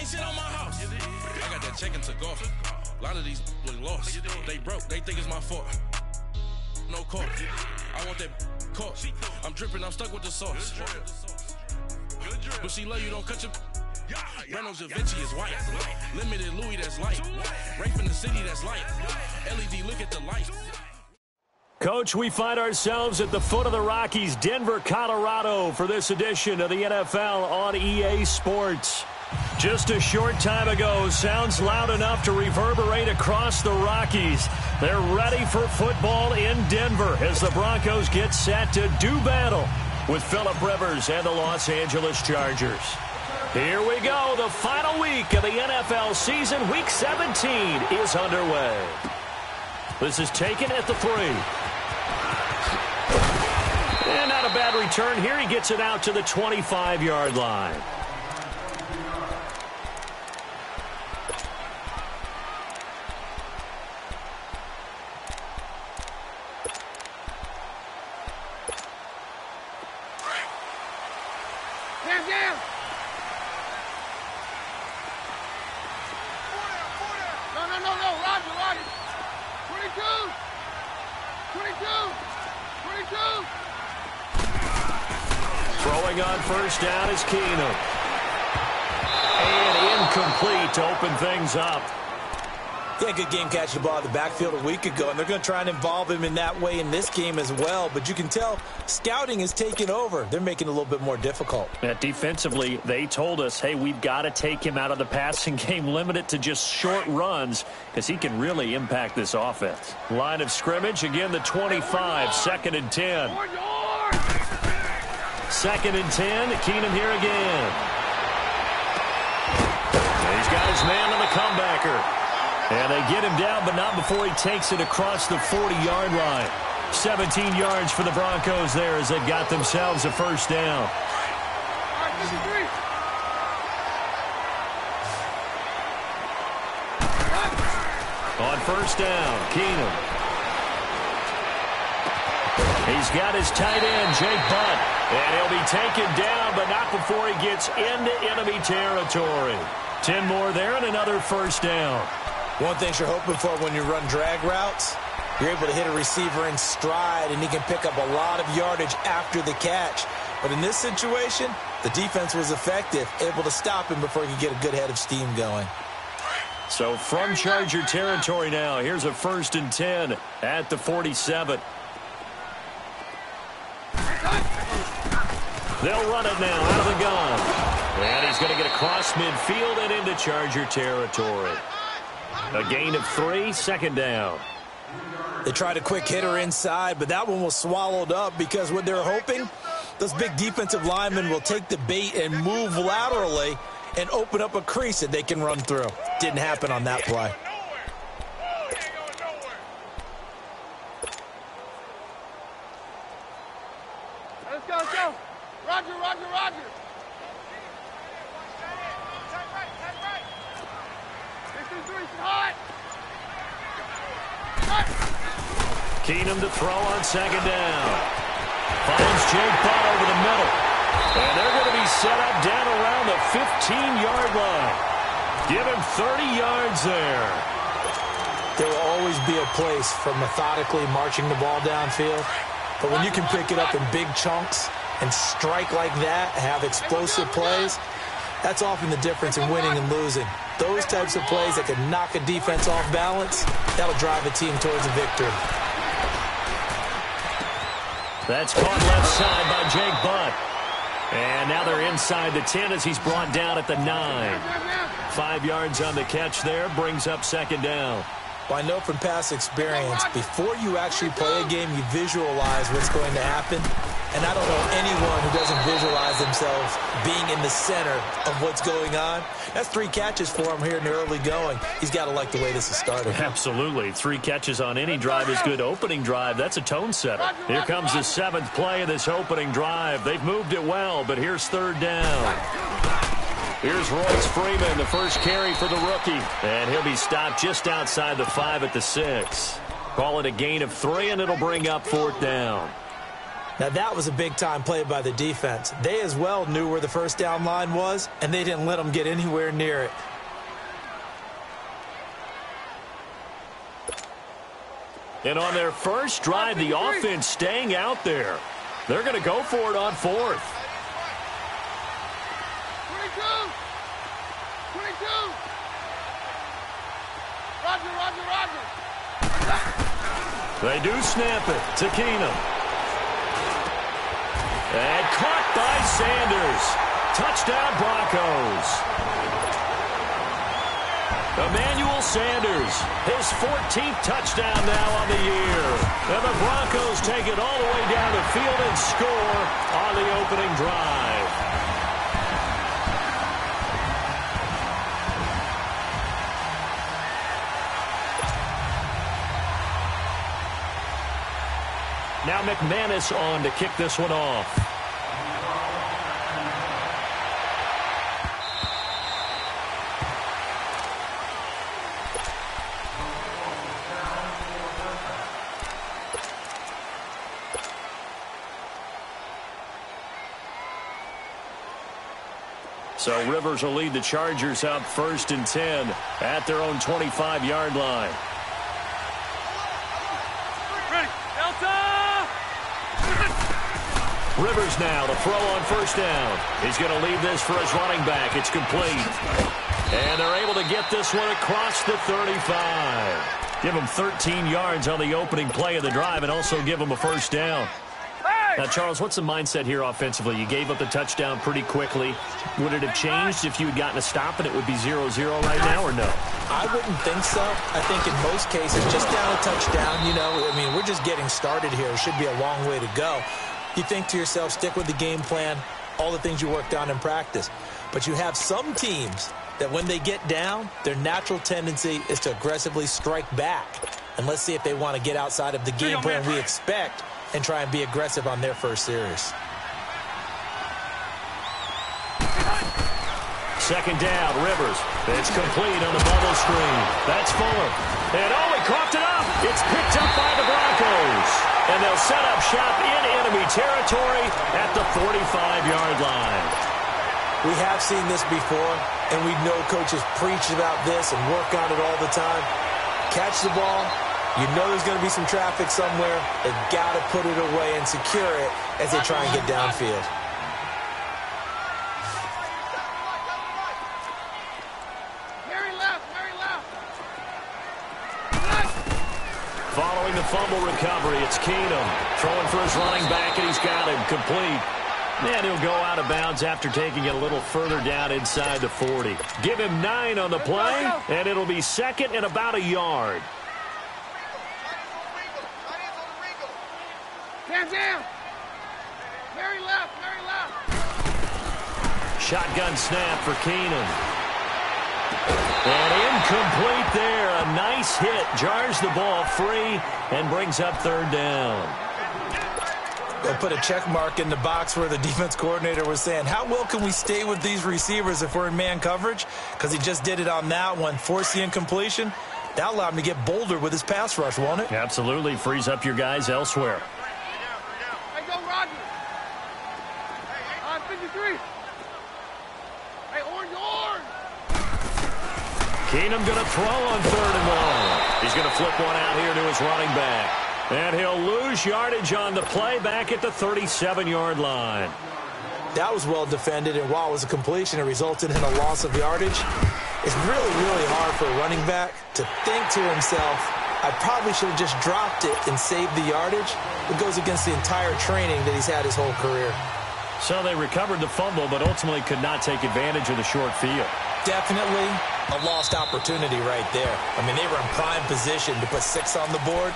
can't sit on my house. I got that check and took off. A lot of these look lost. They broke, they think it's my fault. No court. I want that court. I'm dripping, I'm stuck with the sauce. But she love you, don't cut your... Breno Javinci is white. Limited Louis, that's light. Rape in the city, that's light. LED, look at the light. Coach, we find ourselves at the foot of the Rockies, Denver, Colorado, for this edition of the NFL on EA Sports. Just a short time ago, sounds loud enough to reverberate across the Rockies. They're ready for football in Denver as the Broncos get set to do battle with Phillip Rivers and the Los Angeles Chargers. Here we go. The final week of the NFL season, Week 17, is underway. This is taken at the 3. And not a bad return here. He gets it out to the 25-yard line. Throwing on first down is Keenum. And incomplete to open things up. He had a good game catching the ball in the backfield a week ago, and they're going to try and involve him in that way in this game as well. But you can tell scouting is taking over. They're making it a little bit more difficult. Defensively, they told us, hey, we've got to take him out of the passing game, limit it to just short runs, because he can really impact this offense. Line of scrimmage, again, the 25, 2nd and 10. 2nd and 10, Keenum here again. He's got his man on the comebacker. And they get him down, but not before he takes it across the 40-yard line. 17 yards for the Broncos there as they got themselves a first down. On first down, Keenum. He's got his tight end, Jake Butt. And he'll be taken down, but not before he gets into enemy territory. 10 more there and another first down. One thing you're hoping for when you run drag routes, you're able to hit a receiver in stride, and he can pick up a lot of yardage after the catch. But in this situation, the defense was effective, able to stop him before he could get a good head of steam going. So from Charger territory now, here's a 1st and 10 at the 47. They'll run it now out of the gun. And he's going to get across midfield and into Charger territory. A gain of 3, 2nd down. They tried a quick hitter inside, but that one was swallowed up because what they're hoping, those big defensive linemen will take the bait and move laterally and open up a crease that they can run through. Didn't happen on that play. Let's go, let's go. Roger, roger, roger. Keenum to throw on 2nd down. Finds Jake Butt over the middle. And they're going to be set up down around the 15-yard line. Give him 30 yards there. There will always be a place for methodically marching the ball downfield. But when you can pick it up in big chunks and strike like that, have explosive plays, that's often the difference in winning and losing. Those types of plays that can knock a defense off balance, that'll drive a team towards a victory. That's caught left side by Jake Butt. And now they're inside the 10 as he's brought down at the 9. 5 yards on the catch there, brings up 2nd down. Well, I know from past experience, before you actually play a game, you visualize what's going to happen. And I don't know anyone who doesn't visualize themselves being in the center of what's going on. That's 3 catches for him here in the early going. He's got to like the way this is started. Absolutely. 3 catches on any drive is good. Opening drive, that's a tone setter. Here comes the 7th play of this opening drive. They've moved it well, but here's 3rd down. Here's Royce Freeman, the first carry for the rookie. And he'll be stopped just outside the 5 at the 6. Call it a gain of 3, and it'll bring up 4th down. Now, that was a big-time play by the defense. They as well knew where the first down line was, and they didn't let them get anywhere near it. And on their first drive, the offense staying out there. They're going to go for it on fourth. 22. 22. Roger, roger, roger. They do snap it to Keenum. And caught by Sanders. Touchdown Broncos. Emmanuel Sanders, his 14th touchdown now on the year. And the Broncos take it all the way down the field and score on the opening drive. Now McManus on to kick this one off. So Rivers will lead the Chargers out 1st and 10 at their own 25-yard line. Ready. Delta! Rivers now to throw on 1st down. He's going to leave this for his running back. It's complete. And they're able to get this one across the 35. Give him 13 yards on the opening play of the drive and also give him a 1st down. Now, Charles, what's the mindset here offensively? You gave up the touchdown pretty quickly. Would it have changed if you had gotten a stop and it would be 0-0 right now, or no? I wouldn't think so. I think in most cases, just down a touchdown, I mean, we're just getting started here. It should be a long way to go. You think to yourself, stick with the game plan, all the things you worked on in practice. But you have some teams that when they get down, their natural tendency is to aggressively strike back. And let's see if they want to get outside of the game plan we expect and try and be aggressive on their first series. 2nd down, Rivers. It's complete on the bubble screen. That's Fuller. And he coughed it up. It's picked up by the Broncos. And they'll set up shop in enemy territory at the 45-yard line. We have seen this before, and we know coaches preach about this and work on it all the time. Catch the ball. You know there's going to be some traffic somewhere. They've got to put it away and secure it as they try and get downfield. Mary left, Mary left. Following the fumble recovery, it's Keenum throwing for his running back, and he's got him complete. And he'll go out of bounds after taking it a little further down inside the 40. Give him 9 on the play, and it'll be 2nd and about a yard. Hands down. Mary left, Mary left. Shotgun snap for Keenum. And incomplete there. A nice hit. Jars the ball free and brings up 3rd down. They'll put a check mark in the box where the defense coordinator was saying, how well can we stay with these receivers if we're in man coverage? Because he just did it on that one. Force the incompletion. That'll allow him to get bolder with his pass rush, won't it? Absolutely. Frees up your guys elsewhere. Hey, go Roger. 53. Hey, orange. Keenum going to throw on 3rd and 1. He's going to flip one out here to his running back. And he'll lose yardage on the play back at the 37-yard line. That was well defended, and while it was a completion, it resulted in a loss of yardage. It's really, really hard for a running back to think to himself, I probably should have just dropped it and saved the yardage. It goes against the entire training that he's had his whole career. So they recovered the fumble, but ultimately could not take advantage of the short field. Definitely a lost opportunity right there. I mean, they were in prime position to put 6 on the board.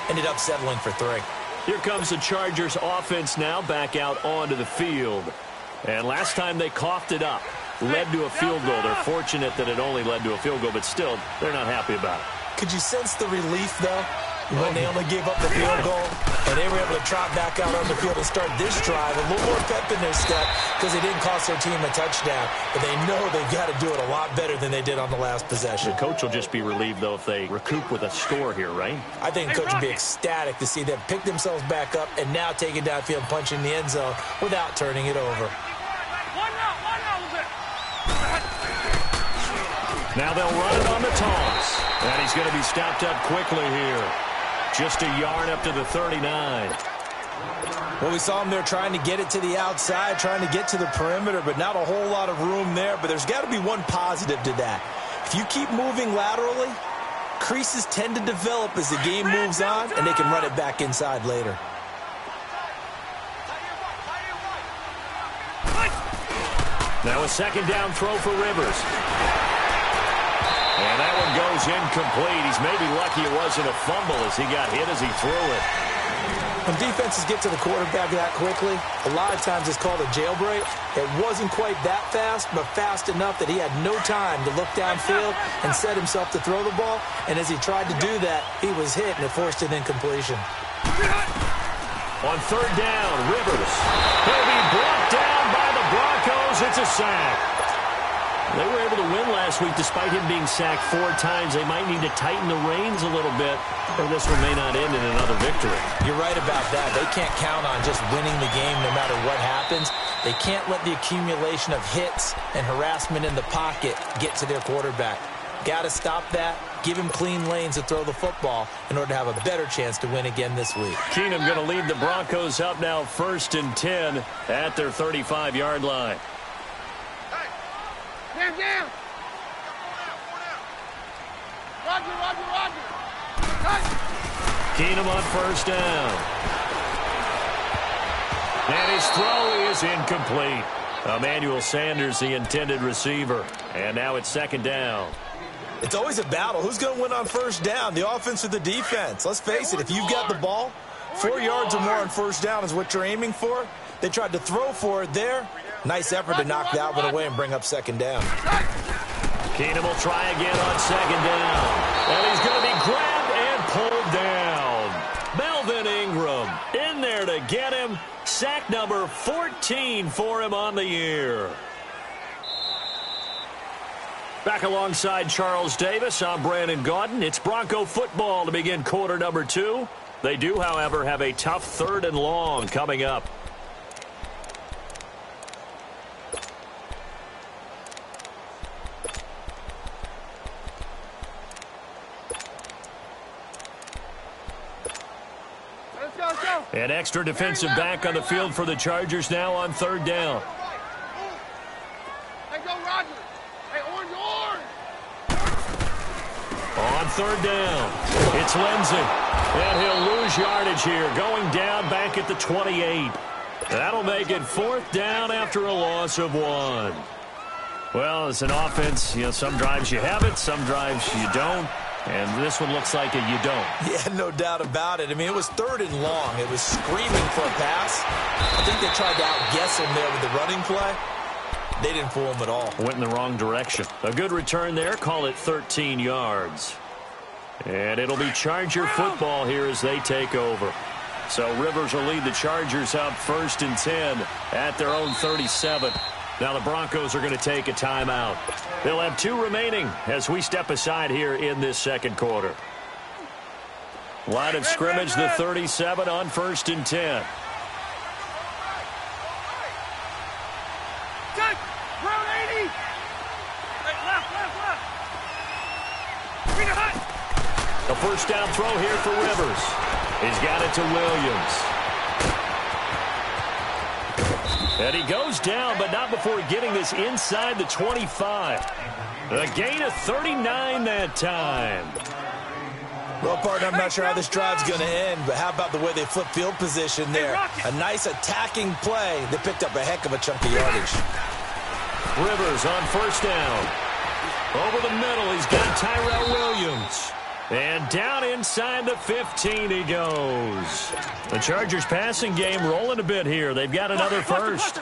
Ended up settling for 3. Here comes the Chargers offense now back out onto the field. And last time they coughed it up, led to a field goal. They're fortunate that it only led to a field goal, but still, they're not happy about it. Could you sense the relief, though, when they only gave up the field goal? And they were able to trot back out on the field and start this drive a little more pep in their step because they didn't cost their team a touchdown. But they know they've got to do it a lot better than they did on the last possession. The coach will just be relieved, though, if they recoup with a score here, right? I think the coach would be ecstatic to see them pick themselves back up and now take it downfield and punch in the end zone without turning it over. Now they'll run it on the toss. And he's going to be stopped up quickly here. Just a yard up to the 39. Well, we saw him there trying to get it to the outside, trying to get to the perimeter, but not a whole lot of room there. But there's got to be one positive to that. If you keep moving laterally, creases tend to develop as the game moves on, and they can run it back inside later. Now a second down throw for Rivers. And that one goes incomplete. He's maybe lucky it wasn't a fumble as he got hit as he threw it. When defenses get to the quarterback that quickly, a lot of times it's called a jailbreak. It wasn't quite that fast, but fast enough that he had no time to look downfield and set himself to throw the ball. And as he tried to do that, he was hit, and it forced an incompletion. On third down, Rivers. He'll be brought down by the Broncos. It's a sack. They were able to win last week despite him being sacked 4 times. They might need to tighten the reins a little bit, or this one may not end in another victory. You're right about that. They can't count on just winning the game no matter what happens. They can't let the accumulation of hits and harassment in the pocket get to their quarterback. Got to stop that. Give him clean lanes to throw the football in order to have a better chance to win again this week. Keenum going to lead the Broncos up now 1st and 10 at their 35-yard line. Down. Roger. Keenum on first down. And his throw is incomplete. Emmanuel Sanders, the intended receiver. And now it's 2nd down. It's always a battle. Who's going to win on first down, the offense or the defense? Let's face it, if you've got the ball, 4 yards or more on first down is what you're aiming for. They tried to throw for it there. Nice effort to knock that one away and bring up 2nd down. Keenum will try again on 2nd down. And he's going to be grabbed and pulled down. Melvin Ingram in there to get him. Sack number 14 for him on the year. Back alongside Charles Davis, I'm Brandon Gaudin. It's Bronco football to begin quarter number 2. They do, however, have a tough 3rd and long coming up. An extra defensive back on the field for the Chargers now on 3rd down. Hey, go Roger. Hey, orange. On 3rd down, it's Lindsey. And he'll lose yardage here, going down back at the 28. That'll make it 4th down after a loss of 1. Well, it's an offense. You know, some drives you have it, some drives you don't. And this one looks like you don't. Yeah, no doubt about it. I mean, it was 3rd and long. It was screaming for a pass. I think they tried to outguess him there with the running play. They didn't fool him at all. Went in the wrong direction. A good return there. Call it 13 yards. And it'll be Charger football here as they take over. So Rivers will lead the Chargers up 1st and 10 at their own 37. Now the Broncos are going to take a timeout. They'll have 2 remaining as we step aside here in this 2nd quarter. Line of scrimmage, the 37 on 1st and 10. Good. Round 80. Hey, left. Bring it hot. A 1st down throw here for Rivers. He's got it to Williams. And he goes down, but not before getting this inside the 25. A gain of 39 that time. Well, partner, I'm not sure how this drive's going to end, but how about the way they flip field position there? A nice attacking play. They picked up a heck of a chunk of yardage. Rivers on 1st down. Over the middle, he's got Tyrell Williams. And down inside the 15 he goes. The Chargers passing game rolling a bit here. They've got another 1st.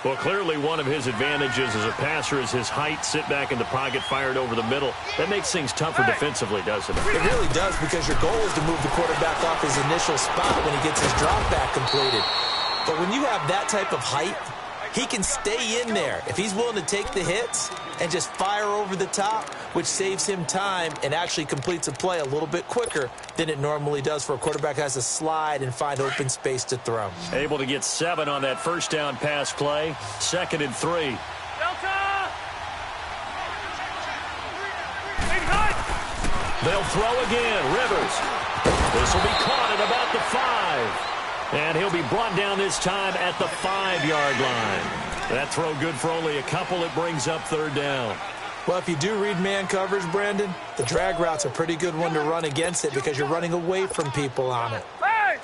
Well, clearly one of his advantages as a passer is his height. Sit back in the pocket, fired over the middle. That makes things tougher defensively, doesn't it? It really does, because your goal is to move the quarterback off his initial spot when he gets his drop back completed. But when you have that type of height, he can stay in there if he's willing to take the hits and just fire over the top, which saves him time and actually completes a play a little bit quicker than it normally does for a quarterback who has to slide and find open space to throw. Able to get 7 on that first down pass play. 2nd and 3. Delta! They'll throw again. Rivers. This will be caught at about the 5. And he'll be brought down this time at the 5-yard line. That throw good for only a couple. It brings up 3rd down. Well, if you do read man coverage, Brandon, the drag route's a pretty good one to run against it because you're running away from people on it. Hey!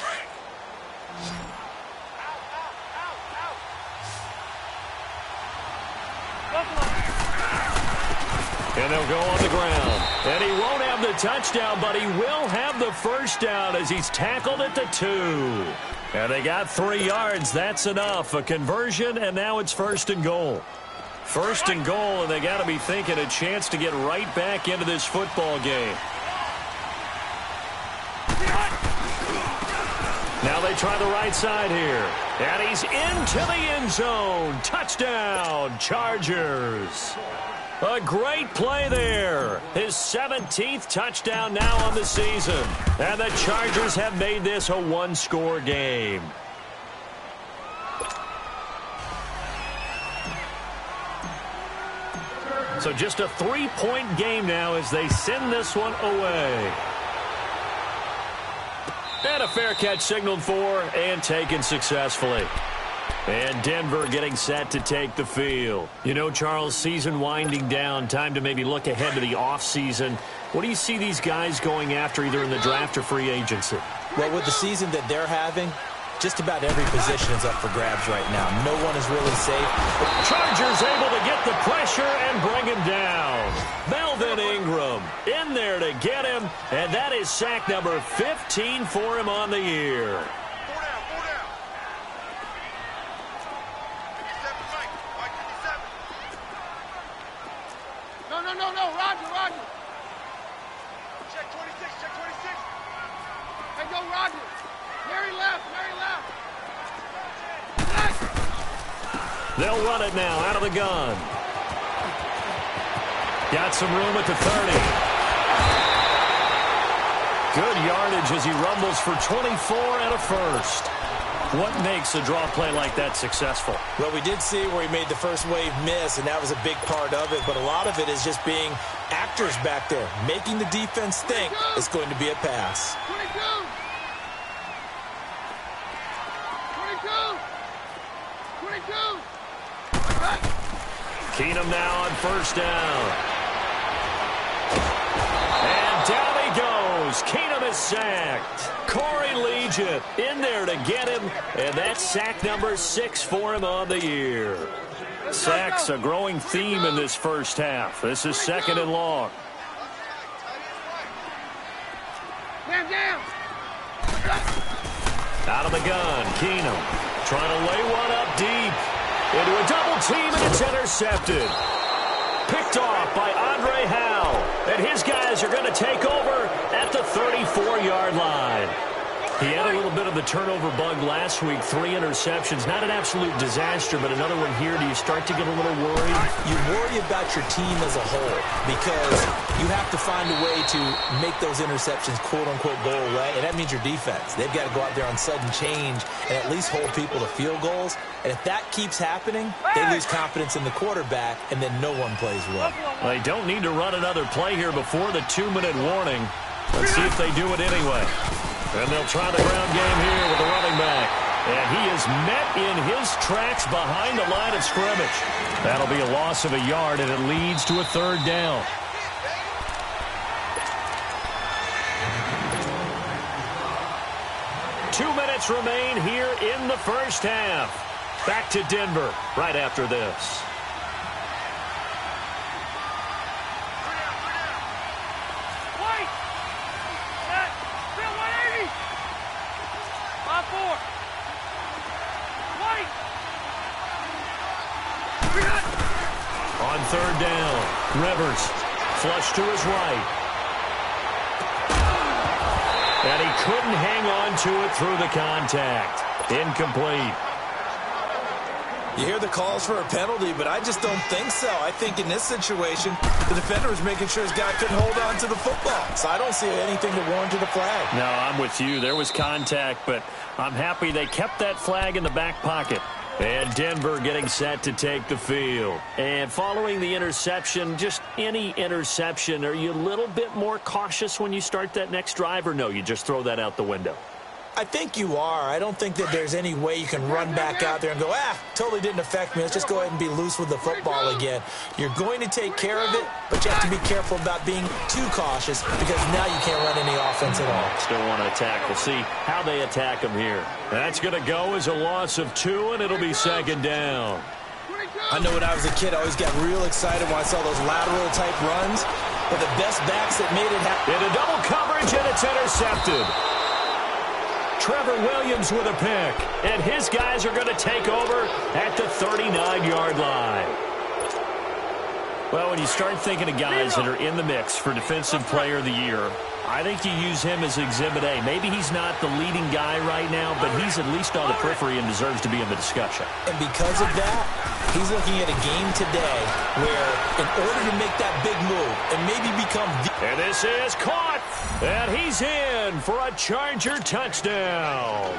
And they'll go on the ground. And he won't have the touchdown, but he will have the first down as he's tackled at the 2. And they got 3 yards. That's enough. A conversion, and now it's 1st and goal. 1st and goal, and they got to be thinking a chance to get right back into this football game. Now they try the right side here. And he's into the end zone. Touchdown, Chargers. A great play there. His 17th touchdown now on the season. And the Chargers have made this a 1-score game. So just a 3-point game now as they send this one away. And a fair catch signaled for and taken successfully. And Denver getting set to take the field. You know, Charles, season winding down, time to maybe look ahead to the offseason. What do you see these guys going after either in the draft or free agency? Well, with the season that they're having, just about every position is up for grabs right now. No one is really safe. Chargers able to get the pressure and bring him down. Melvin Ingram in there to get him, and that is sack number 15 for him on the year. No, Roger. Check 26. Hey, go, Roger. Mary left. They'll run it now out of the gun. Got some room at the 30. Good yardage as he rumbles for 24 and a first. What makes a draw play like that successful? Well, we did see where he made the first wave miss, and that was a big part of it. But a lot of it is just being actors back there, making the defense think it's going to be a pass. 22. Keenum now on first down. And down he goes. Keenum is sacked. Corey Legion in there to get him. And that's sack number 6 for him on the year. Sacks a growing theme in this first half. This is 2nd and long. Man down. Out of the gun, Keenum trying to lay one up deep. Into a double team, and it's intercepted. Picked off by Andre Howe. And his guys are going to take over at the 34-yard line. He had a little bit of the turnover bug last week. 3 interceptions. Not an absolute disaster, but another one here. Do you start to get a little worried? You worry about your team as a whole because you have to find a way to make those interceptions, quote-unquote, go away, and that means your defense. They've got to go out there on sudden change and at least hold people to field goals. And if that keeps happening, they lose confidence in the quarterback, and then no one plays well. They don't need to run another play here before the 2-minute warning. Let's see if they do it anyway. And they'll try the ground game here with the running back. And he is met in his tracks behind the line of scrimmage. That'll be a loss of a yard, and it leads to a 3rd down. Two minutes remain here in the first half. Back to Denver right after this. third down. Rivers, flush to his right. And he couldn't hang on to it through the contact. Incomplete. You hear the calls for a penalty, but I just don't think so. I think in this situation, the defender was making sure his guy couldn't hold on to the football. So I don't see anything that warranted a flag. No, I'm with you. There was contact, but I'm happy they kept that flag in the back pocket. And Denver getting set to take the field. And following the interception, just any interception, are you a little bit more cautious when you start that next drive, or no, you just throw that out the window? I think you are. I don't think that there's any way you can run back out there and go, totally didn't affect me. Let's just go ahead and be loose with the football again. You're going to take care of it, but you have to be careful about being too cautious because now you can't run any offense at all. Still want to attack. We'll see how they attack him here. That's going to go as a loss of 2, and it'll be second down. I know when I was a kid, I always got real excited when I saw those lateral-type runs, but the best backs that made it happen. Into double coverage, and it's intercepted. Trevor Williams with a pick, and his guys are going to take over at the 39-yard line. Well, when you start thinking of guys that are in the mix for Defensive Player of the Year, I think you use him as Exhibit A. Maybe he's not the leading guy right now, but he's at least on the periphery and deserves to be in the discussion. And because of that, he's looking at a game today where in order to make that big move and maybe become And this is caught, and he's in for a Charger touchdown.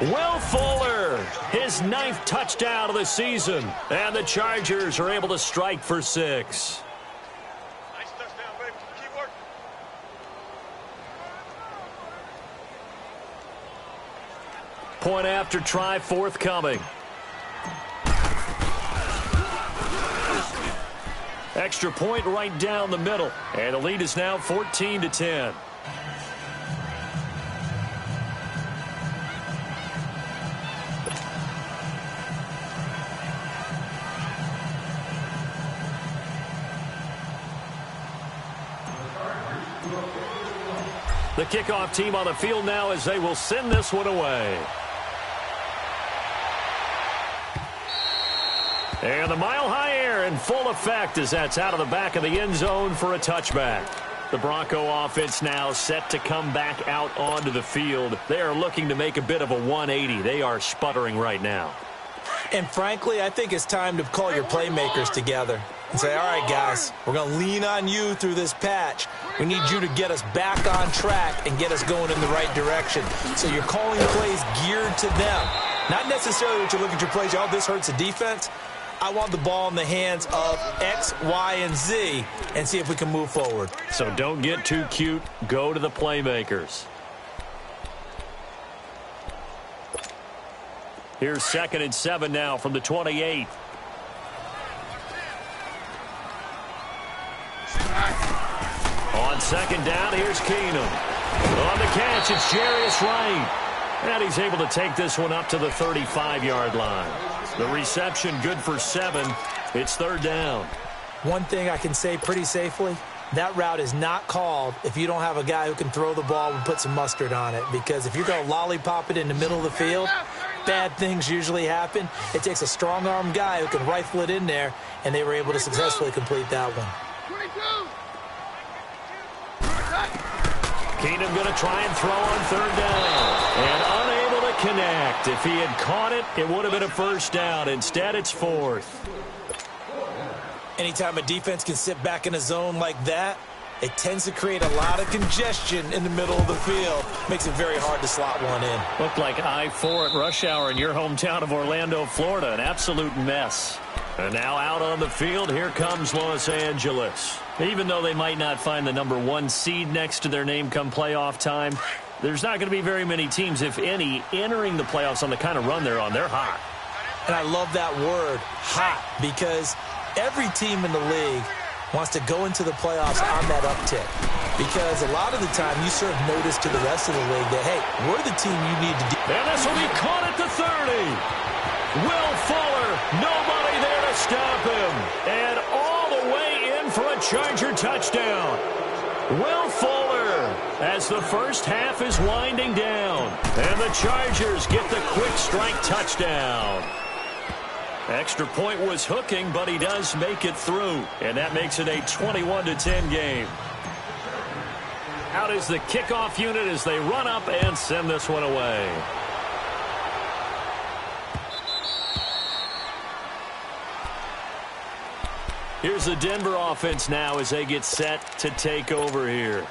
Will Fuller, his 9th touchdown of the season, and the Chargers are able to strike for 6. Nice touchdown, baby. Keep working. Point after try forthcoming. Extra point right down the middle, and the lead is now 14-10. The kickoff team on the field now as they will send this one away. And the mile-high air in full effect as that's out of the back of the end zone for a touchback. The Bronco offense now set to come back out onto the field. They are looking to make a bit of a 180. They are sputtering right now. And frankly, I think it's time to call your playmakers together and say, all right, guys, we're going to lean on you through this patch. We need you to get us back on track and get us going in the right direction. So you're calling plays geared to them. Not necessarily that you look at your plays, oh, this hurts the defense. I want the ball in the hands of X, Y, and Z and see if we can move forward. So don't get too cute. Go to the playmakers. Here's 2nd and 7 now from the 28. On 2nd down, here's Keenum. On the catch, it's Jarius Wright. And he's able to take this one up to the 35-yard line. The reception good for 7. It's 3rd down. One thing I can say pretty safely, that route is not called if you don't have a guy who can throw the ball and put some mustard on it. Because if you're going to lollipop it in the middle of the field, bad things usually happen. It takes a strong-arm guy who can rifle it in there, and they were able to successfully complete that one. Keenum going to try and throw on 3rd down. And unable to connect. If he had caught it, it would have been a 1st down. Instead, it's 4th. Anytime a defense can sit back in a zone like that, it tends to create a lot of congestion in the middle of the field. Makes it very hard to slot one in. Looked like I-4 at rush hour in your hometown of Orlando, Florida. An absolute mess. And now out on the field, here comes Los Angeles. Even though they might not find the number 1 seed next to their name come playoff time, there's not going to be very many teams, if any, entering the playoffs on the kind of run they're on. They're hot. And I love that word, hot, because every team in the league wants to go into the playoffs on that uptick. Because a lot of the time you serve notice to the rest of the league that, hey, we're the team you need to do. And this will be caught at the 30. Will Fuller, nobody there to stop him. And all the way in for a Charger touchdown. Will Fuller, as the first half is winding down. And the Chargers get the quick strike touchdown. Extra point was hooking, but he does make it through. And that makes it a 21-10 game. Out is the kickoff unit as they run up and send this one away. Here's the Denver offense now as they get set to take over here.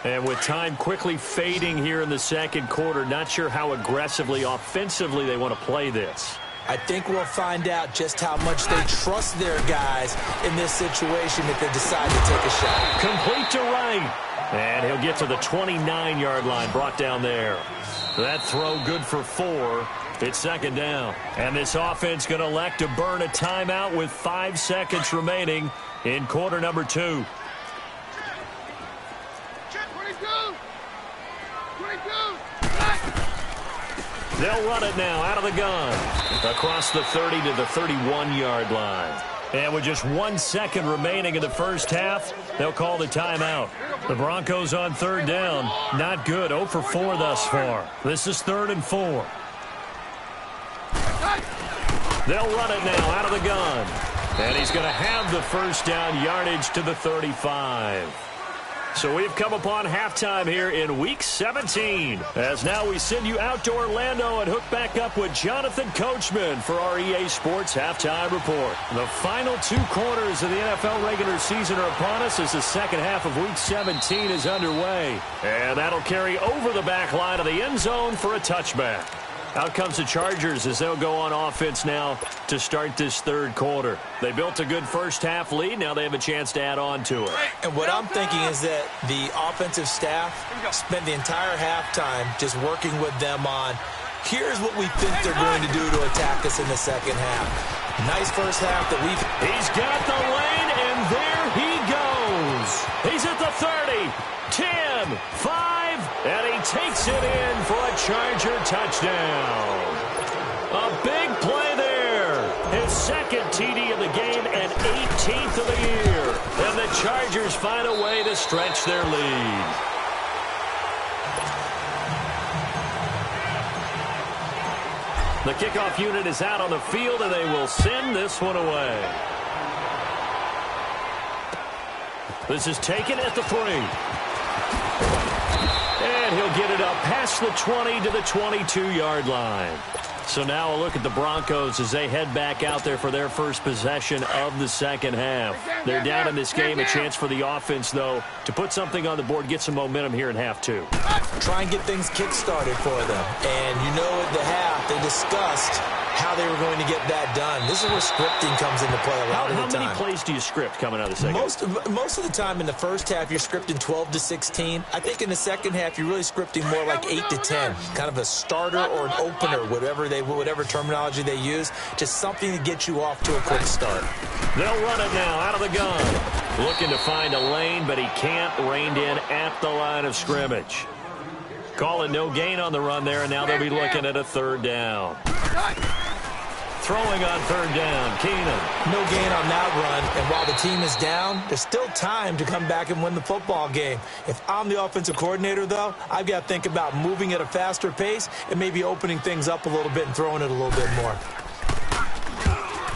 And with time quickly fading here in the second quarter, not sure how aggressively, offensively they want to play this. I think we'll find out just how much they trust their guys in this situation if they decide to take a shot. Complete to right. And he'll get to the 29-yard line, brought down there. That throw good for 4. It's second down. And this offense going to elect to burn a timeout with 5 seconds remaining in quarter number 2. 22. They'll run it now out of the gun. Across the 30 to the 31-yard line. And with just 1 second remaining in the first half, they'll call the timeout. The Broncos on third down. Not good. 0 for 4 thus far. This is 3rd and 4. They'll run it now out of the gun. And he's going to have the first down, yardage to the 35. So we've come upon halftime here in Week 17. As now we send you out to Orlando and hook back up with Jonathan Coachman for our EA Sports Halftime Report. The final 2 quarters of the NFL regular season are upon us as the second half of Week 17 is underway. And that'll carry over the back line of the end zone for a touchback. Out comes the Chargers as they'll go on offense now to start this third quarter. They built a good first half lead. Now they have a chance to add on to it. And what I'm thinking is that the offensive staff spent the entire halftime just working with them on, here's what we think they're going to do to attack us in the second half. Nice first half that we've... He's got the lane, and there he goes. He's at the 30, 10, 5. And he takes it in for a Charger touchdown. A big play there. His second TD of the game and 18th of the year. And the Chargers find a way to stretch their lead. The kickoff unit is out on the field, and they will send this one away. This is taken at the 3. And he'll get it up past the 20 to the 22-yard line. So now a look at the Broncos as they head back out there for their first possession of the second half. They're down in this game. A chance for the offense, though, to put something on the board, get some momentum here in half 2. Try and get things kick-started for them. And you know at the half, they discussed how they were going to get that done. This is where scripting comes into play a lot of the time. How many plays do you script coming out of the second half? Most of the time in the first half, you're scripting 12 to 16. I think in the second half, you're really scripting more like 8 to 10. Kind of a starter or an opener, whatever terminology they use. Just something to get you off to a quick start. They'll run it now out of the gun. Looking to find a lane, but he can't. Reined in at the line of scrimmage. Calling no gain on the run there, and now they'll be looking at a third down. Throwing on third down, Keenan. No gain on that run, and while the team is down, there's still time to come back and win the football game. If I'm the offensive coordinator, though, I've got to think about moving at a faster pace and maybe opening things up a little bit and throwing it a little bit more.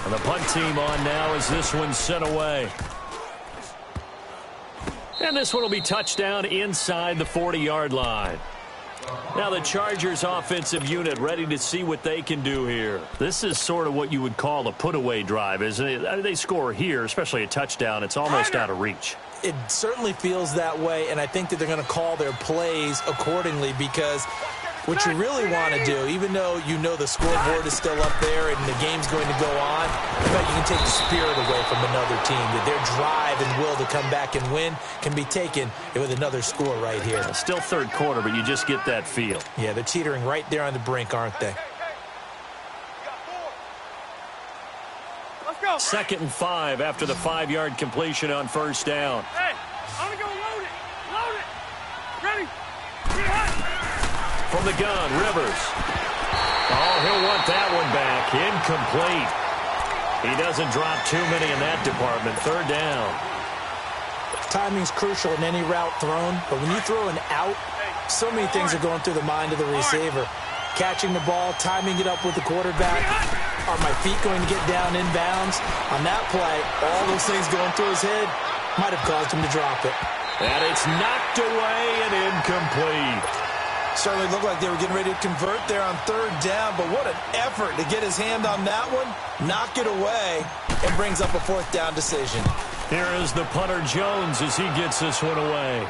And the punt team on now as this one's sent away. And this one will be touchdown inside the 40-yard line. Now the Chargers offensive unit ready to see what they can do here. This is sort of what you would call a put-away drive, isn't it? I mean, they score here, especially a touchdown. It's almost out of reach. It certainly feels that way, and I think that they're going to call their plays accordingly because what you really want to do, even though you know the scoreboard is still up there and the game's going to go on, but you can take the spirit away from another team. That their drive and will to come back and win can be taken with another score right here. Still third quarter, but you just get that feel. Yeah, they're teetering right there on the brink, aren't they? Let's go. 2nd and 5 after the 5-yard completion on first down. Hey, I'm going to go load it. Load it. Ready. Get hot. From the gun, Rivers. Oh, he'll want that one back. Incomplete. He doesn't drop too many in that department. Third down. Timing's crucial in any route thrown, but when you throw an out, so many things are going through the mind of the receiver. Catching the ball, timing it up with the quarterback, Are my feet going to get down inbounds? On that play, all those things going through his head might have caused him to drop it. And it's knocked away and incomplete. Certainly looked like they were getting ready to convert there on third down, but what an effort to get his hand on that one, knock it away, and brings up a fourth down decision. Here is the punter Jones as he gets this one away.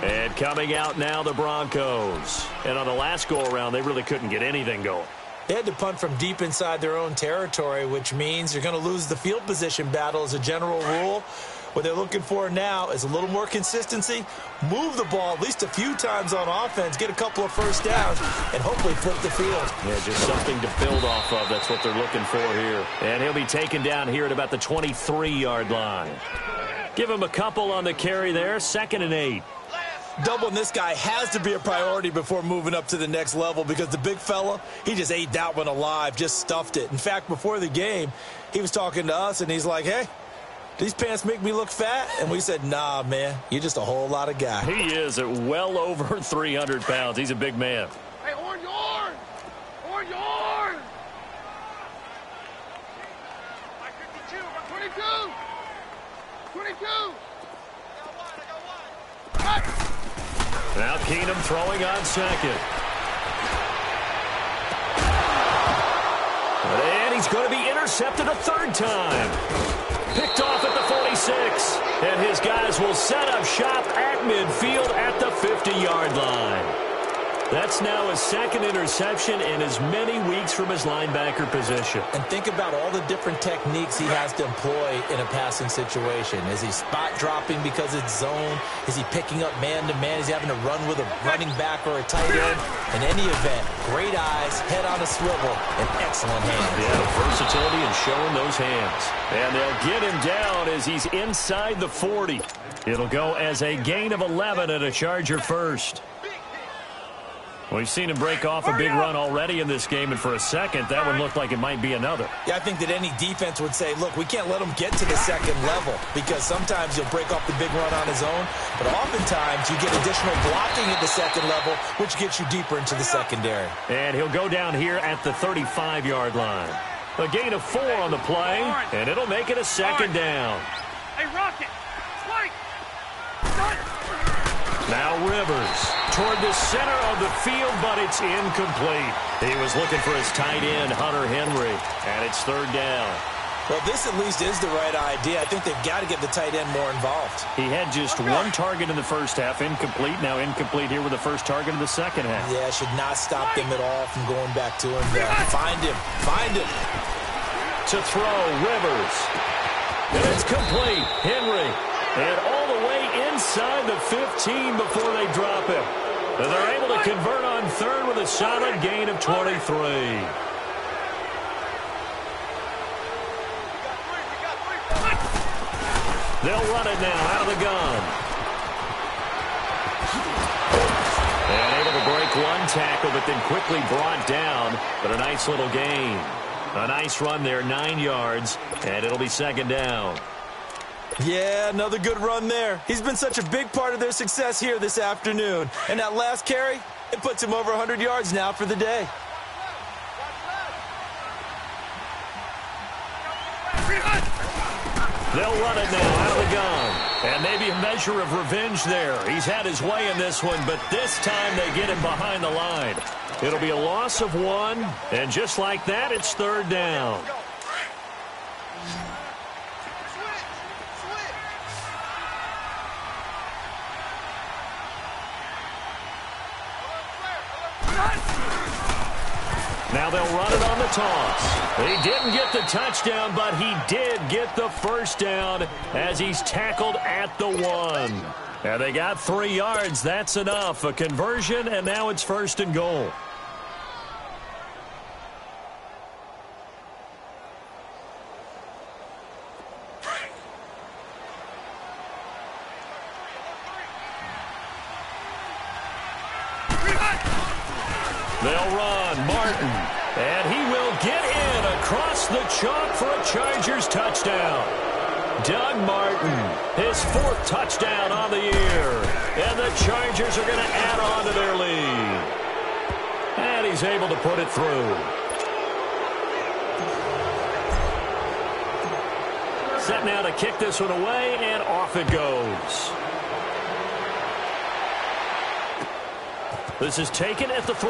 And coming out now, the Broncos. And on the last go-around, they really couldn't get anything going. They had to punt from deep inside their own territory, which means you're going to lose the field position battle as a general rule. What they're looking for now is a little more consistency, move the ball at least a few times on offense, get a couple of first downs, and hopefully flip the field. Yeah, just something to build off of. That's what they're looking for here. And he'll be taken down here at about the 23-yard line. Give him a couple on the carry there, 2nd and 8. Doubling this guy has to be a priority before moving up to the next level because the big fella, he just ate that one alive, just stuffed it. In fact, before the game, he was talking to us, and he's like, hey, these pants make me look fat? And we said, nah, man, you're just a whole lot of guy. He is at well over 300 pounds. He's a big man. Hey, orange, orange! Orange, orange! 52, 22! 22! Now Keenum throwing on second. And he's going to be intercepted a third time. Picked off at the 46. And his guys will set up shop at midfield at the 50-yard line. That's now his 2nd interception in as many weeks from his linebacker position. And think about all the different techniques he has to employ in a passing situation. Is he spot dropping because it's zone? Is he picking up man-to-man? Is he having to run with a running back or a tight end? In any event, great eyes, head on a swivel, and excellent hands. Yeah, versatility and showing those hands. And they'll get him down as he's inside the 40. It'll go as a gain of 11 and a Charger first. We've seen him break off a big run already in this game, and for a second, that one looked like it might be another. Yeah, I think that any defense would say, look, we can't let him get to the second level because sometimes he'll break off the big run on his own, but oftentimes you get additional blocking at the second level, which gets you deeper into the secondary. And he'll go down here at the 35-yard line. A gain of 4 on the play, and it'll make it a 2nd down. Hey, Rocket! Spike! Now Rivers toward the center of the field, but it's incomplete. He was looking for his tight end, Hunter Henry, and it's 3rd down. Well, this at least is the right idea. I think they've got to get the tight end more involved. He had just 1 target in the first half, incomplete. Now incomplete here with the first target in the second half. Yeah, should not stop them at all from going back to him there. Find him. Find him. To throw, Rivers. And it's complete. Henry. And all the way inside the 15 before they drop it. And they're able to convert on 3rd with a solid gain of 23. They'll run it now out of the gun. And able to break 1 tackle, but then quickly brought down. But a nice little gain. A nice run there, 9 yards, and it'll be 2nd down. Yeah, another good run there. He's been such a big part of their success here this afternoon. And that last carry, it puts him over 100 yards now for the day. They'll run it now out of the gun. And maybe a measure of revenge there. He's had his way in this one, but this time they get him behind the line. It'll be a loss of 1, and just like that, it's 3rd down. Now they'll run it on the toss. He didn't get the touchdown, but he did get the first down as he's tackled at the 1. And they got 3 yards. That's enough. A conversion, and now it's 1st and goal. They'll run Martin, and he will get in across the chalk for a Chargers touchdown. Doug Martin, his 4th touchdown on the year, and the Chargers are going to add on to their lead. he's able to put it through. Set now to kick this one away, and off it goes. This is taken at the 3.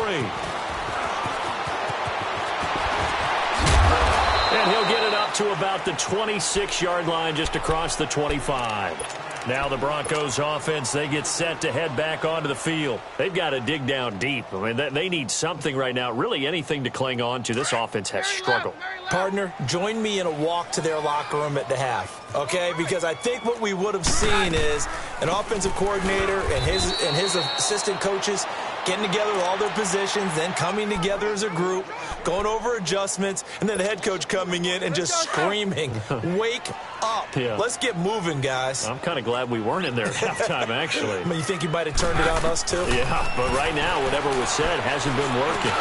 And he'll get it up to about the 26-yard line, just across the 25. Now the Broncos offense, they get set to head back onto the field. They've got to dig down deep. I mean, they need something right now, really anything to cling on to. This offense has struggled. Partner, join me in a walk to their locker room at the half, okay? Because I think what we would have seen is an offensive coordinator and his assistant coaches getting together with all their positions, then coming together as a group, going over adjustments, and then the head coach coming in and just screaming, wake up. Yeah. Let's get moving, guys. I'm kind of glad we weren't in there at halftime, actually. You think he might have turned it on us, too? Yeah, but right now, whatever was said hasn't been working.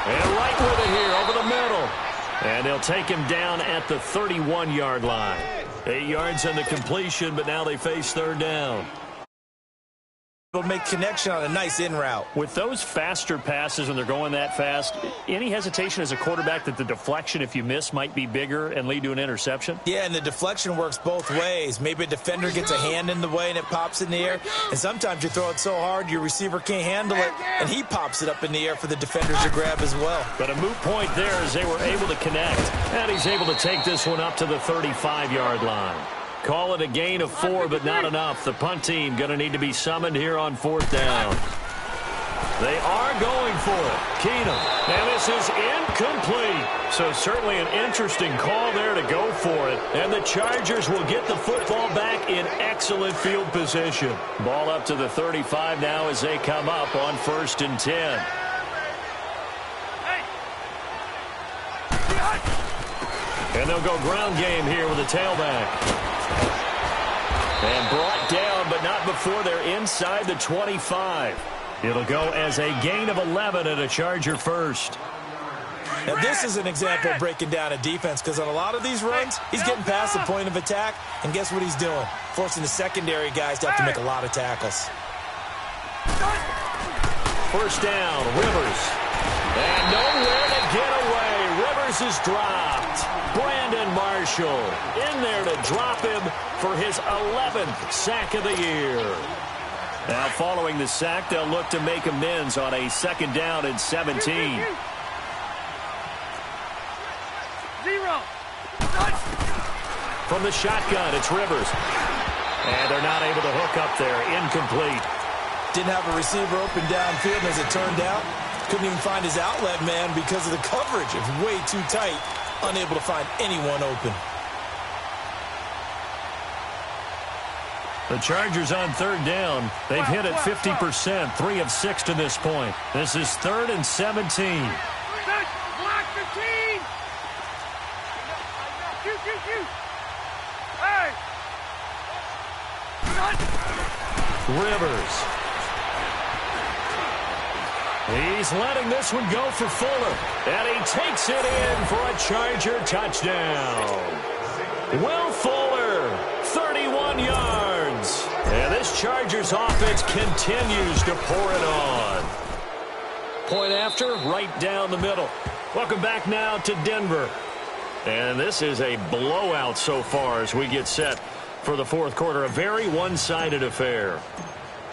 And right with it here, over the middle. And they'll take him down at the 31-yard line. 8 yards on the completion, but now they face third down. It'll make connection on a nice in route. With those faster passes when they're going that fast, any hesitation as a quarterback that the deflection, if you miss, might be bigger and lead to an interception? Yeah, and the deflection works both ways. Maybe a defender gets a hand in the way and it pops in the air. And sometimes you throw it so hard your receiver can't handle it, and he pops it up in the air for the defenders to grab as well. But a moot point there as they were able to connect. And he's able to take this one up to the 35-yard line. Call it a gain of 4, but not enough. The punt team going to need to be summoned here on 4th down. They are going for it. Keenum. And this is incomplete. So certainly an interesting call there to go for it. And the Chargers will get the football back in excellent field position. Ball up to the 35 now as they come up on 1st and 10. And they'll go ground game here with a tailback. And brought down, but not before they're inside the 25. It'll go as a gain of 11 and a Charger first. Now, this is an example of breaking down a defense, because on a lot of these runs, he's getting past the point of attack, and guess what he's doing? Forcing the secondary guys to have to make a lot of tackles. First down, Rivers. And nowhere to get away. Rivers is dropped. Brandon Marshall in there to drop him for his 11th sack of the year. Now following the sack, they'll look to make amends on a 2nd down and 17. 0. From the shotgun, it's Rivers. And they're not able to hook up there. Incomplete. Didn't have a receiver open downfield, and as it turned out, couldn't even find his outlet man because of the coverage. It was way too tight. Unable to find anyone open. The Chargers on 3rd down. They've hit it 50%, 3 of 6 to this point. This is 3rd and 17. Block 15. Shoot. Hey. Rivers. He's letting this one go for Fuller. And he takes it in for a Charger touchdown. Will Fuller, 31 yards. And this Chargers offense continues to pour it on. Point after, right down the middle. Welcome back now to Denver. And this is a blowout so far as we get set for the 4th quarter. A very one-sided affair.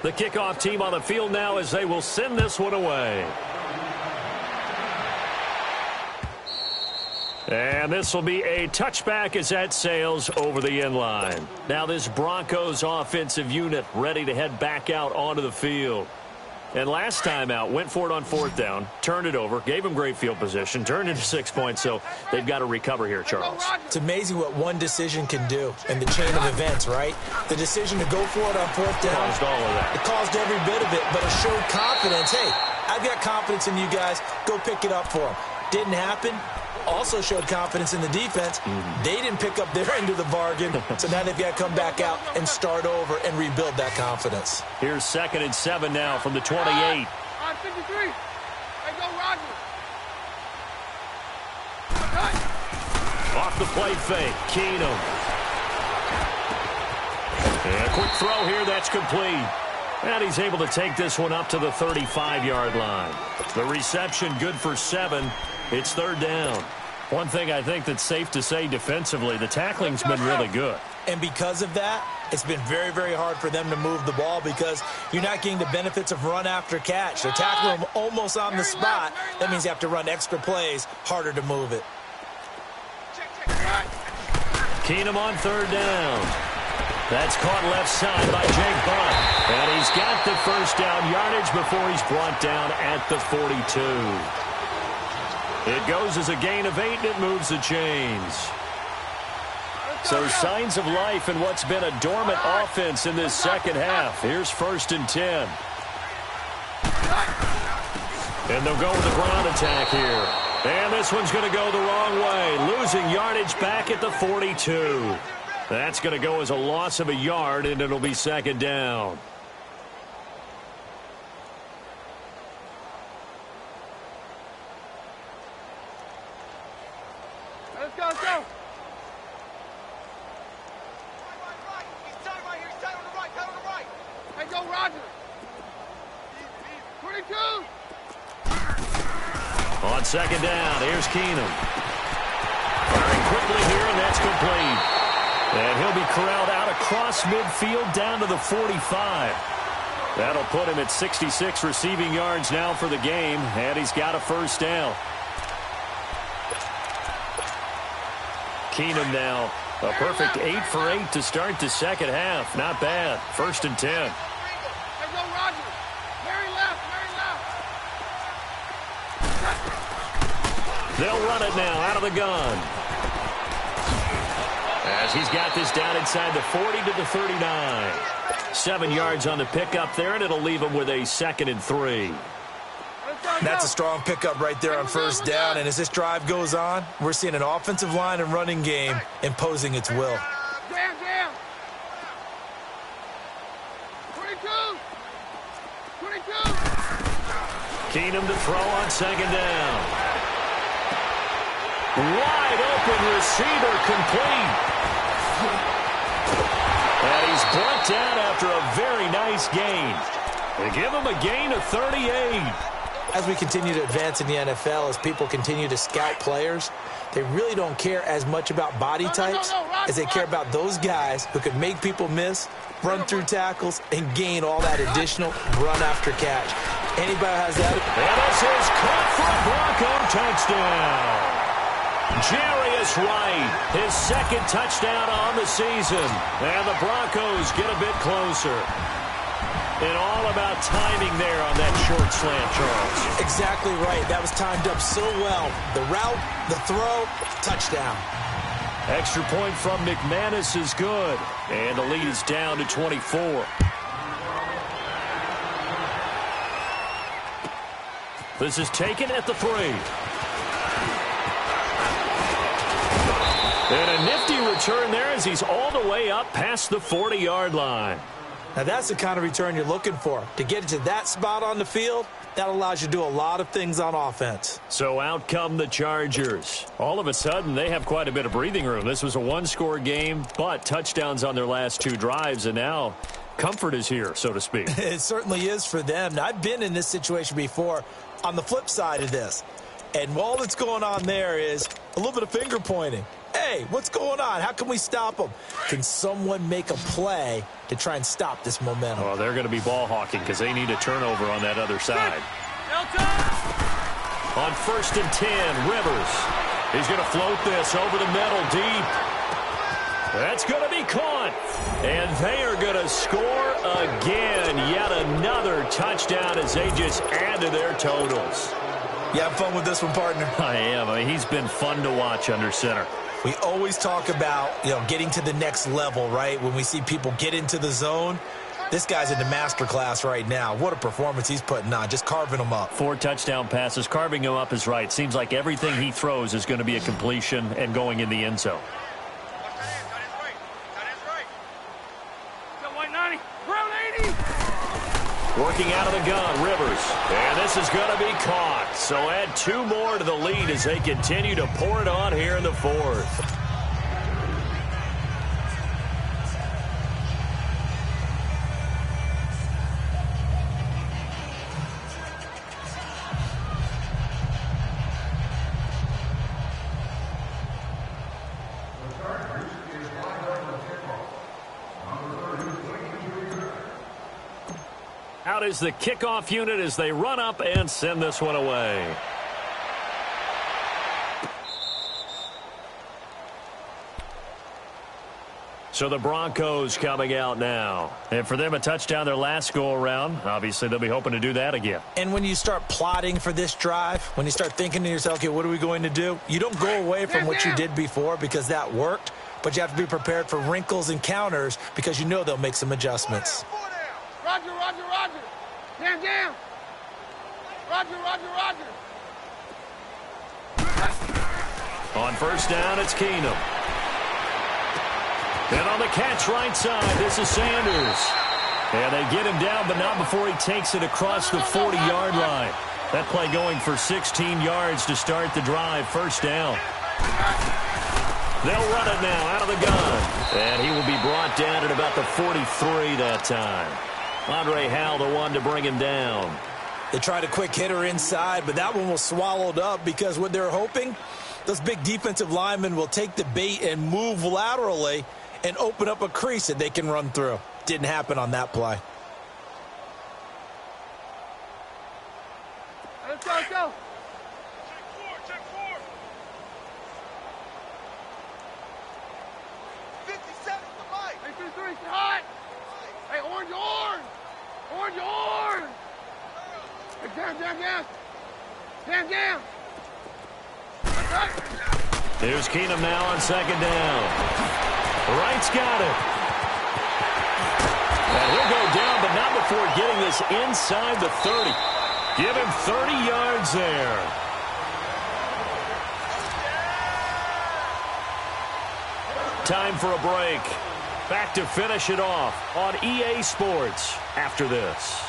The kickoff team on the field now as they will send this one away. And this will be a touchback as that sails over the end line. Now this Broncos offensive unit ready to head back out onto the field. And last time out, went for it on 4th down, turned it over, gave them great field position, turned into 6 points, so they've got to recover here, Charles. It's amazing what one decision can do in the chain of events, right? The decision to go for it on 4th down. Caused all of that. It caused every bit of it, but it showed confidence. Hey, I've got confidence in you guys. Go pick it up for them. Didn't happen. Also showed confidence in the defense. They didn't pick up their end of the bargain, so now they've got to come back out and start over and rebuild that confidence. Here's 2nd and 7 now from the 28. On 53. Hey, go Roger. Off the play fake, Keenum. And a quick throw here, that's complete. And he's able to take this one up to the 35-yard line. The reception good for 7. It's third down. One thing I think that's safe to say defensively, the tackling's been really good. And because of that, it's been very, very hard for them to move the ball because you're not getting the benefits of run after catch. They're tackling them almost on the spot. That means you have to run extra plays, harder to move it. Keenum on third down. That's caught left side by Jake Butt. And he's got the first down yardage before he's brought down at the 42. It goes as a gain of 8, and it moves the chains. So signs of life in what's been a dormant offense in this second half. Here's 1st and 10. And they'll go with the ground attack here. And this one's going to go the wrong way. Losing yardage back at the 42. That's going to go as a loss of a yard, and it'll be second down. Let's go, let's go. Hey, go, Roger. 22. On second down, here's Keenum. Firing quickly here, and that's complete. And he'll be corralled out across midfield down to the 45. That'll put him at 66 receiving yards now for the game, and he's got a first down. Keenum now, a perfect 8 for 8 to start the second half. Not bad. 1st and 10. Hey, go, Roger. Very left, very left. They'll run it now out of the gun. As he's got this down inside the 40 to the 39. 7 yards on the pickup there, and it'll leave him with a 2nd and 3. That's a strong pickup right there on first down. And as this drive goes on, we're seeing an offensive line and running game imposing its will. Jam, jam. 22. 22. Keenum to throw on second down. Wide open receiver complete. And he's brought down after a very nice gain. They give him a gain of 38. As we continue to advance in the NFL, as people continue to scout players, they really don't care as much about body types as they care about those guys who can make people miss, run through tackles, and gain all that additional run after catch. Anybody has that? And this is caught for a Bronco touchdown. Jarius Wright, his 2nd touchdown on the season. And the Broncos get a bit closer. And all about timing there on that short slant, Charles. Exactly right. That was timed up so well. The route, the throw, touchdown. Extra point from McManus is good. And the lead is down to 24. This is taken at the 3. And a nifty return there as he's all the way up past the 40-yard line. Now, that's the kind of return you're looking for. To get to that spot on the field, that allows you to do a lot of things on offense. So out come the Chargers. All of a sudden, they have quite a bit of breathing room. This was a one-score game, but touchdowns on their last 2 drives, and now comfort is here, so to speak. It certainly is for them. Now, I've been in this situation before on the flip side of this. And all that's going on there is a little bit of finger pointing. Hey, what's going on? How can we stop them? Can someone make a play to try and stop this momentum? Well, they're going to be ball hawking because they need a turnover on that other side. On 1st and 10, Rivers. He's going to float this over the middle deep. That's going to be caught. And they are going to score again. Yet another touchdown as they just add to their totals. You have fun with this one, partner? I am. I mean, he's been fun to watch under center. We always talk about, getting to the next level, right? When we see people get into the zone, this guy's in the master class right now. What a performance he's putting on, just carving them up. 4 touchdown passes. Carving him up is right. Seems like everything he throws is going to be a completion and going in the end zone. Working out of the gun, Rivers. And this is going to be caught. So add 2 more to the lead as they continue to pour it on here in the 4th. Out is the kickoff unit as they run up and send this one away. So the Broncos coming out now. And for them, a touchdown their last go-around. Obviously, they'll be hoping to do that again. And when you start plotting for this drive, when you start thinking to yourself, okay, what are we going to do? You don't go away from what you did before because that worked, but you have to be prepared for wrinkles and counters because you know they'll make some adjustments. Roger, roger, roger. Down, down. Roger, roger, roger. On first down, it's Keenum. And on the catch right side, this is Sanders. And they get him down, but not before he takes it across the 40-yard line. That play going for 16 yards to start the drive. First down. They'll run it now out of the gun. And he will be brought down at about the 43 that time. Andre Howell, the one to bring him down. They tried a quick hitter inside, but that one was swallowed up because what they're hoping, those big defensive linemen will take the bait and move laterally and open up a crease that they can run through. Didn't happen on that play. Let's go, let's go. Check four. 57 to Mike. Hey, 3-3, stay hot. Hey, orange, orange. Orange, orange. Hey, down, down, down. Down, down. Here's Keenum now on second down. Wright's got it. And he'll go down, but not before getting this inside the 30. Give him 30 yards there. Time for a break. Back to finish it off on EA Sports after this.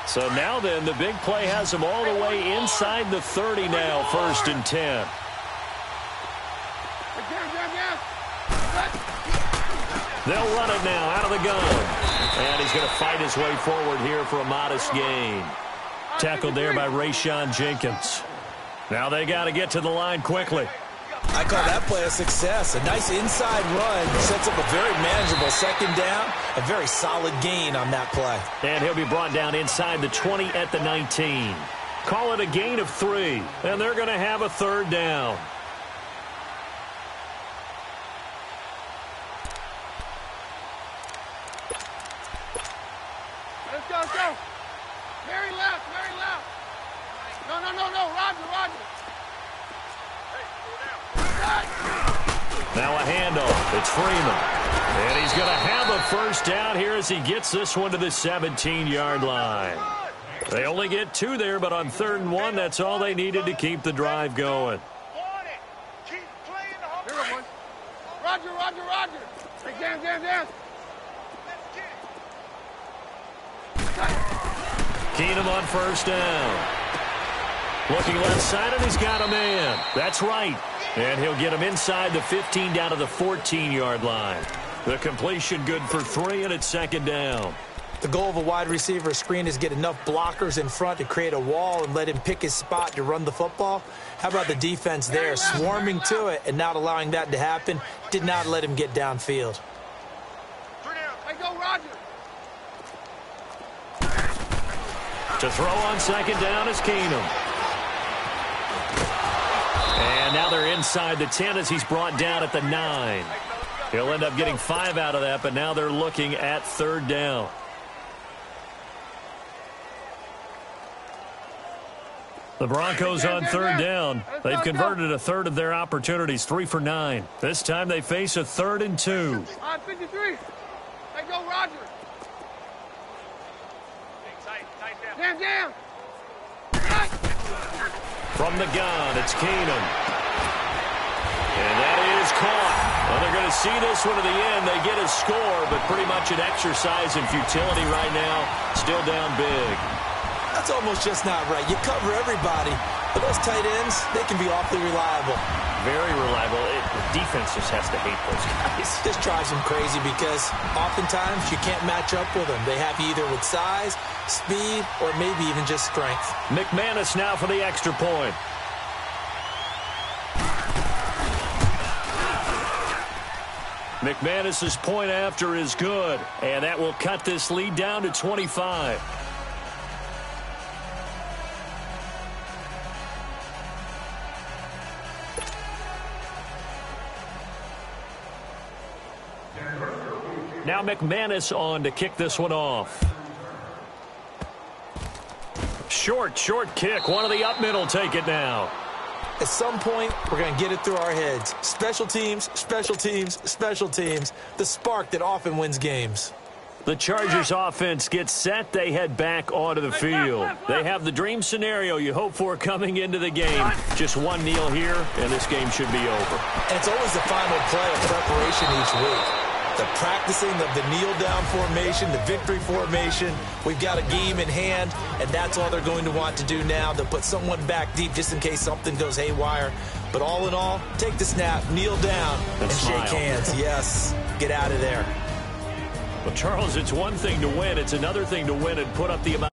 So now then, the big play has them all the way inside the 30 now, 1st and 10. They'll run it now out of the gun. And he's going to fight his way forward here for a modest gain. Tackled there by Rayshon Jenkins. Now they got to get to the line quickly. I call that play a success. A nice inside run sets up a very manageable second down. A very solid gain on that play. And he'll be brought down inside the 20 at the 19. Call it a gain of 3. And they're going to have a third down. Let's go, let's go. Very left, very left. No, no, no, no. Roger, Roger. Now a handoff. It's Freeman. And he's going to have a first down here as he gets this one to the 17-yard line. They only get 2 there, but on 3rd and 1, that's all they needed to keep the drive going. Keep playing the home. Here we go. Roger, Roger, Roger. Hey, down, down, down. Keenum on first down. Looking left side, and he's got a man. That's right. And he'll get him inside the 15 down to the 14-yard line. The completion good for 3, and it's 2nd down. The goal of a wide receiver screen is get enough blockers in front to create a wall and let him pick his spot to run the football. How about the defense there, swarming to it and not allowing that to happen? Did not let him get downfield. Hey, go, Roger. To throw on 2nd down is Keenum. And now they're inside the 10 as he's brought down at the 9. He'll end up getting 5 out of that, but now they're looking at 3rd down. The Broncos on 3rd down. They've converted a 1/3 of their opportunities, 3 for 9. This time they face a 3rd and 2. 53. Hey, go, Roger. Down, down. From the gun, it's Keenum. And that is caught. Well, they're going to see this one to the end. They get a score, but pretty much an exercise in futility right now. Still down big. That's almost just not right. You cover everybody, but those tight ends, they can be awfully reliable. Very reliable. The defense just has to hate those guys. This drives them crazy because oftentimes you can't match up with them. They have you either with size, speed, or maybe even just strength. McManus now for the extra point. McManus's point after is good, and that will cut this lead down to 25. Now McManus on to kick this one off. Short kick. One of the up middle take it now. At some point, we're going to get it through our heads. Special teams, special teams, special teams. The spark that often wins games. The Chargers offense gets set. They head back onto the field. They have the dream scenario you hope for coming into the game. Just one kneel here, and this game should be over. And it's always the final play of preparation each week. The practicing of the kneel-down formation, the victory formation. We've got a game in hand, and that's all they're going to want to do now. They'll put someone back deep just in case something goes haywire. But all in all, take the snap, kneel down, and shake hands. Yes, get out of there. Well, Charles, it's one thing to win. It's another thing to win and put up the amount.